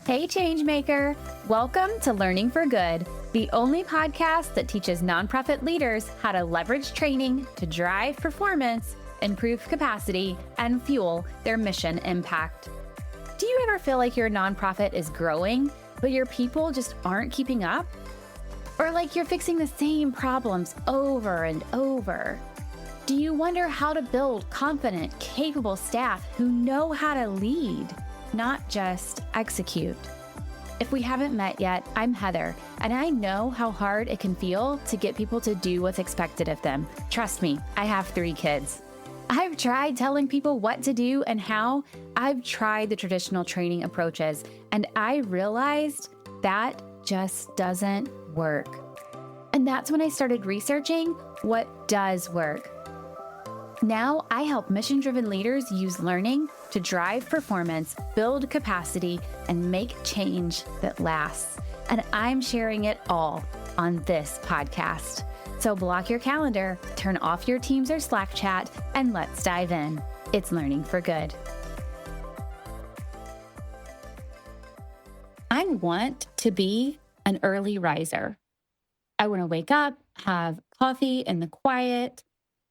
Hey, Changemaker! Welcome to Learning for Good, the only podcast that teaches nonprofit leaders how to leverage training to drive performance, improve capacity, and fuel their mission impact. Do you ever feel like your nonprofit is growing, but your people just aren't keeping up? Or like you're fixing the same problems over and over? Do you wonder how to build confident, capable staff who know how to lead, not just execute? If we haven't met yet, I'm Heather, and I know how hard it can feel to get people to do what's expected of them. Trust me, I have 3 kids. I've tried telling people what to do and how. I've tried the traditional training approaches, and I realized that just doesn't work. And that's when I started researching what does work. Now, I help mission-driven leaders use learning to drive performance, build capacity, and make change that lasts. And I'm sharing it all on this podcast. So block your calendar, turn off your Teams or Slack chat, and let's dive in. It's Learning for Good. I want to be an early riser. I want to wake up, have coffee in the quiet,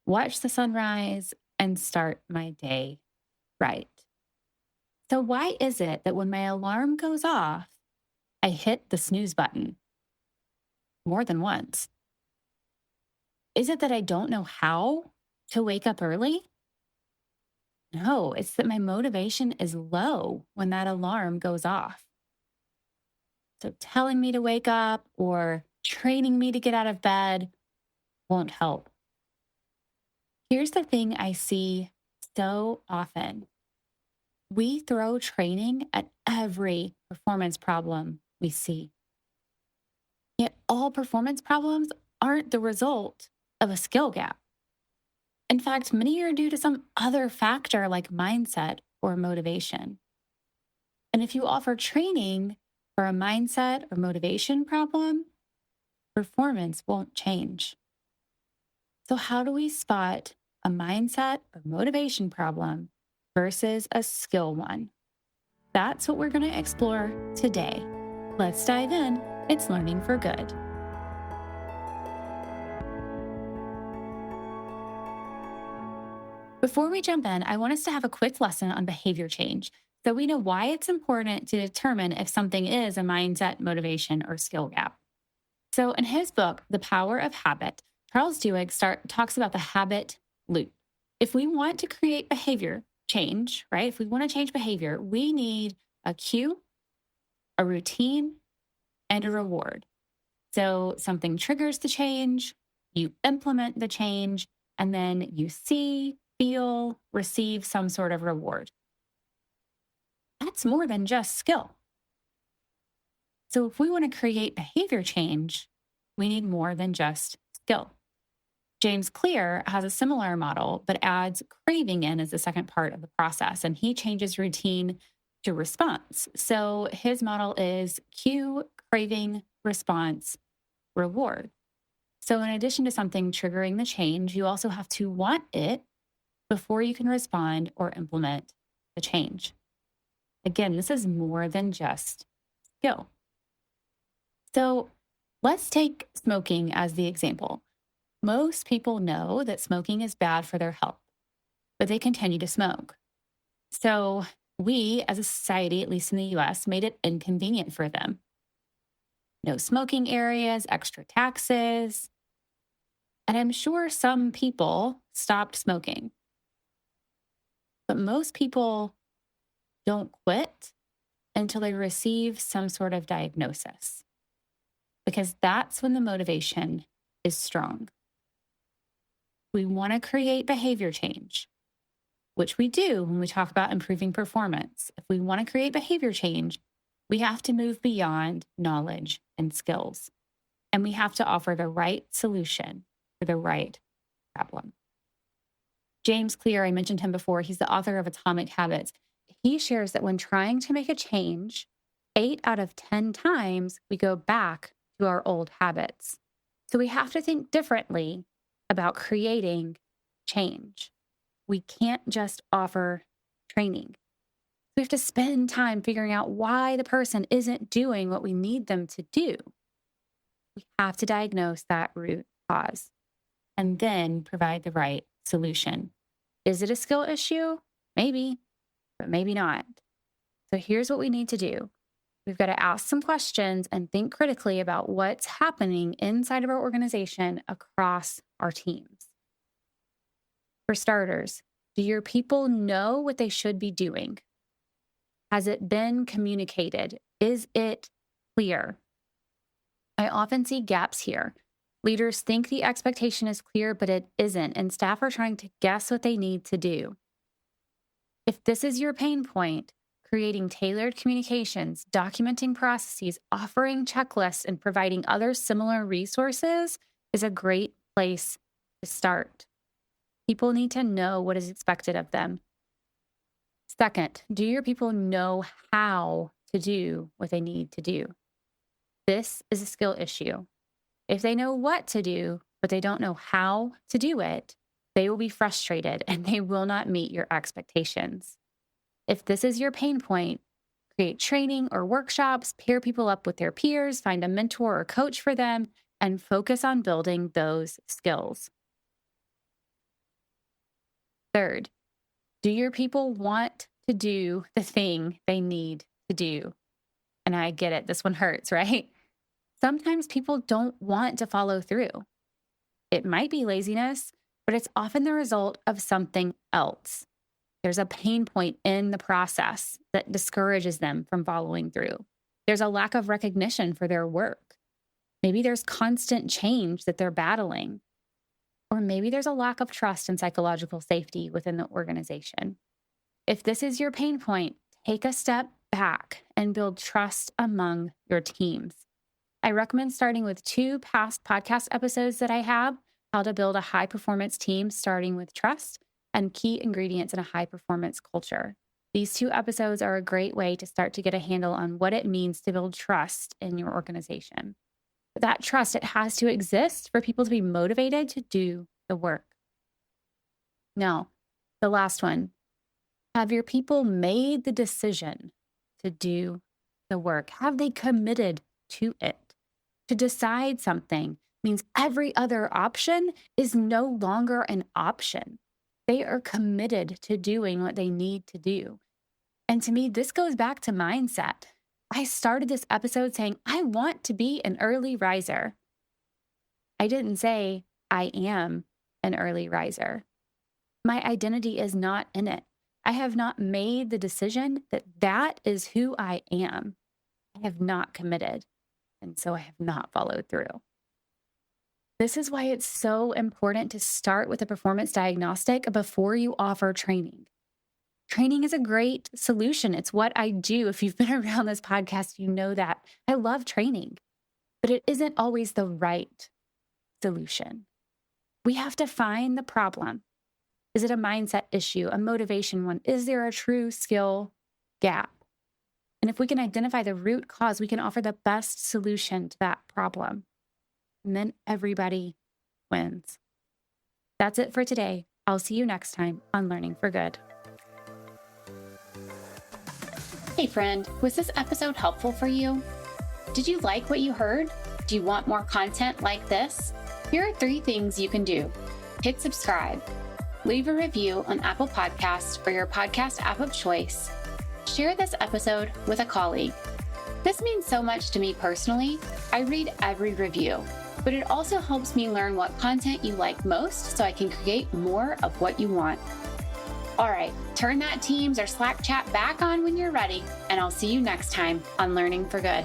watch the sunrise, and start my day right. So why is it that when my alarm goes off, I hit the snooze button more than once? Is it that I don't know how to wake up early? No, it's that my motivation is low when that alarm goes off. So telling me to wake up or training me to get out of bed won't help. Here's the thing I see so often. We throw training at every performance problem we see. Yet all performance problems aren't the result of a skill gap. In fact, many are due to some other factor like mindset or motivation. And if you offer training for a mindset or motivation problem, performance won't change. So how do we spot a mindset or motivation problem versus a skill one? That's what we're going to explore today. Let's dive in. It's Learning for Good. Before we jump in, I want us to have a quick lesson on behavior change so we know why it's important to determine if something is a mindset, motivation, or skill gap. So in his book, The Power of Habit, Charles Duhigg talks about the habit loop. If we want to create behavior change, right? If we want to change behavior, we need a cue, a routine, and a reward. So something triggers the change, you implement the change, and then you see, feel, receive some sort of reward. That's more than just skill. So if we want to create behavior change, we need more than just skill. James Clear has a similar model, but adds craving in as the second part of the process, and he changes routine to response. So his model is cue, craving, response, reward. So in addition to something triggering the change, you also have to want it before you can respond or implement the change. Again, this is more than just skill. So let's take smoking as the example. Most people know that smoking is bad for their health, but they continue to smoke. So we, as a society, at least in the US, made it inconvenient for them. No smoking areas, extra taxes. And I'm sure some people stopped smoking. But most people don't quit until they receive some sort of diagnosis, because that's when the motivation is strong. We want to create behavior change, which we do when we talk about improving performance. If we want to create behavior change, we have to move beyond knowledge and skills, and we have to offer the right solution for the right problem. James Clear, I mentioned him before, he's the author of Atomic Habits. He shares that when trying to make a change, 8 out of 10 times we go back to our old habits. So we have to think differently about creating change. We can't just offer training. We have to spend time figuring out why the person isn't doing what we need them to do. We have to diagnose that root cause and then provide the right solution. Is it a skill issue? Maybe, but maybe not. So here's what we need to do. We've got to ask some questions and think critically about what's happening inside of our organization across our teams. For starters, do your people know what they should be doing? Has it been communicated? Is it clear? I often see gaps here. Leaders think the expectation is clear, but it isn't, and staff are trying to guess what they need to do. If this is your pain point, creating tailored communications, documenting processes, offering checklists, and providing other similar resources is a great place to start. People need to know what is expected of them. Second, do your people know how to do what they need to do? This is a skill issue. If they know what to do, but they don't know how to do it, they will be frustrated and they will not meet your expectations. If this is your pain point, create training or workshops, pair people up with their peers, find a mentor or coach for them, and focus on building those skills. Third, do your people want to do the thing they need to do? And I get it, this one hurts, right? Sometimes people don't want to follow through. It might be laziness, but it's often the result of something else. There's a pain point in the process that discourages them from following through. There's a lack of recognition for their work. Maybe there's constant change that they're battling. Or maybe there's a lack of trust and psychological safety within the organization. If this is your pain point, take a step back and build trust among your teams. I recommend starting with 2 past podcast episodes that I have, how to build a high-performance team starting with trust, and key ingredients in a high-performance culture. These 2 episodes are a great way to start to get a handle on what it means to build trust in your organization. But that trust, it has to exist for people to be motivated to do the work. Now, the last one. Have your people made the decision to do the work? Have they committed to it? To decide something means every other option is no longer an option. They are committed to doing what they need to do. And to me, this goes back to mindset. I started this episode saying, I want to be an early riser. I didn't say I am an early riser. My identity is not in it. I have not made the decision that that is who I am. I have not committed, and so I have not followed through. This is why it's so important to start with a performance diagnostic before you offer training. Training is a great solution. It's what I do. If you've been around this podcast, you know that. I love training, but it isn't always the right solution. We have to find the problem. Is it a mindset issue, a motivation one? Is there a true skill gap? And if we can identify the root cause, we can offer the best solution to that problem. And then everybody wins. That's it for today. I'll see you next time on Learning for Good. Hey friend, was this episode helpful for you? Did you like what you heard? Do you want more content like this? Here are 3 things you can do. Hit subscribe. Leave a review on Apple Podcasts or your podcast app of choice. Share this episode with a colleague. This means so much to me personally. I read every review, but it also helps me learn what content you like most so I can create more of what you want. All right, turn that Teams or Slack chat back on when you're ready, and I'll see you next time on Learning for Good.